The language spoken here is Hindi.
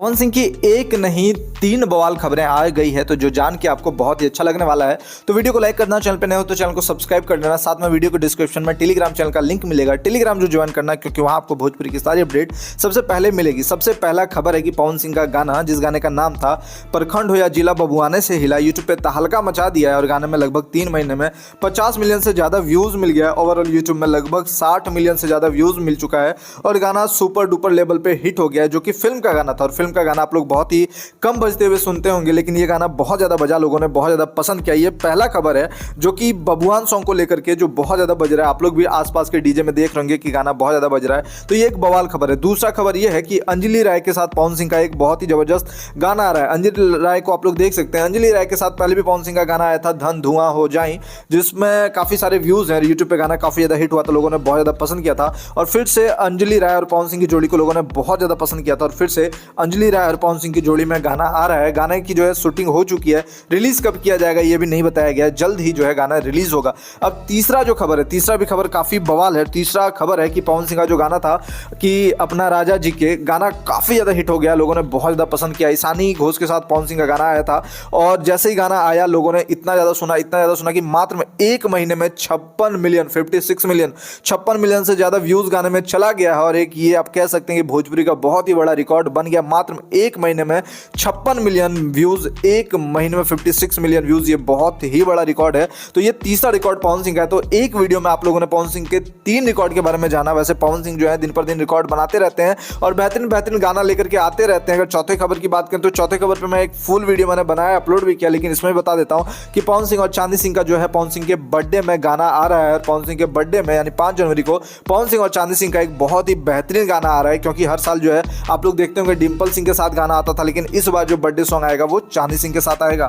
पवन सिंह की एक नहीं 3 बवाल खबरें आ गई है, तो जो जान के आपको बहुत ही अच्छा लगने वाला है। तो वीडियो को लाइक करना, चैनल पे नए हो तो चैनल को सब्सक्राइब कर देना। साथ में वीडियो को डिस्क्रिप्शन में टेलीग्राम चैनल का लिंक मिलेगा, टेलीग्राम जो ज्वाइन करना, क्योंकि वहां आपको भोजपुरी की सारी अपडेट सबसे पहले मिलेगी। सबसे पहला खबर है कि पवन सिंह का गाना, जिस गाने का नाम था प्रखंड हो या जिला बबुआने से हिला, यूट्यूब पे तहलका मचा दिया है और गाने में लगभग 3 महीने में 50 मिलियन से ज्यादा व्यूज मिल गया है। ओवरऑल यूट्यूब में लगभग 60 मिलियन से ज्यादा व्यूज मिल चुका है और गाना सुपर डुपर लेवल पे हिट हो गया है, जो कि फिल्म का गाना था। और फिल्म का गाना आप लोग बहुत ही कम बजते हुए सुनते होंगे, लेकिन ये गाना बहुत ज्यादा बजा, लोगों ने बहुत ज्यादा पसंद किया। ये पहला खबर है जो कि बबुआन सॉन्ग को लेकर के जो बहुत ज्यादा बज रहा है। आप लोग भी आसपास के डीजे में देख रहे होंगे कि गाना बहुत ज्यादा बज रहा है, तो ये एक बवाल खबर है। दूसरा खबर ये है कि अंजलि राय के साथ पवन सिंह का एक बहुत ही जबरदस्त गाना आ रहा है। अंजलि राय को आप लोग देख सकते हैं। अंजलि राय के साथ पहले भी पवन सिंह का गाना आया था, धन धुआं हो जाए, जिसमें काफी सारे व्यूज हैं। यूट्यूब पे गाना काफी ज्यादा हिट हुआ था, लोगों ने बहुत ज्यादा पसंद किया था। और फिर से अंजलि राय और पवन सिंह की जोड़ी को लोगों ने बहुत ज्यादा पसंद किया था और फिर से अंजलि राय और पवन सिंह की जोड़ी में गाना आ रहा है। गाने की जो है शूटिंग हो चुकी है, रिलीज कब किया जाएगा ये भी नहीं बताया गया है, जल्द ही जो है गाना रिलीज होगा। अब तीसरा जो खबर है, तीसरा भी खबर काफी बवाल है। तीसरा खबर है कि पवन सिंह का जो गाना था कि अपना राजा जी के, गाना काफी ज्यादा हिट हो गया, लोगों ने बहुत ज्यादा पसंद किया। ईशानी घोष के साथ पवन सिंह का गाना आया था और जैसे ही गाना आया लोगों ने इतना ज्यादा सुना कि मात्र में एक महीने में 56 मिलियन 56 मिलियन से ज्यादा व्यूज गाने में चला गया है। और एक ये आप कह सकते हैं कि भोजपुरी का बहुत ही बड़ा रिकॉर्ड बन गया। मात्र एक महीने में 56 मिलियन व्यूज, एक महीने में 56 मिलियन व्यूज, ये बहुत ही बड़ा रिकॉर्ड है। तो ये तीसरा रिकॉर्ड पवन सिंह का है। तो एक वीडियो में आप लोगों ने पवन सिंह के 3 रिकॉर्ड के बारे में जाना। वैसे पवन सिंह जो है दिन पर दिन रिकॉर्ड बनाते रहते हैं और बेहतरीन गाना लेकर के आते रहते हैं। अगर चौथे खबर की बात करें तो चौथे खबर पर मैं एक फुल वीडियो मैंने बनाया, अपलोड भी किया, लेकिन इसमें बता देता हूं कि पवन सिंह और चांदी सिंह का जो है पवन सिंह के बर्थडे में गाना आ रहा है। पवन सिंह के बर्थडे में यानी 5 जनवरी को पवन सिंह और चांदी सिंह का एक बहुत ही बेहतरीन गाना आ रहा है, क्योंकि हर साल जो है आप लोग देखते होंगे डिंपल सिंह के साथ गाना आता था, लेकिन इस बार जो बर्थडे सॉन्ग आएगा वो चांदी सिंह के साथ आएगा।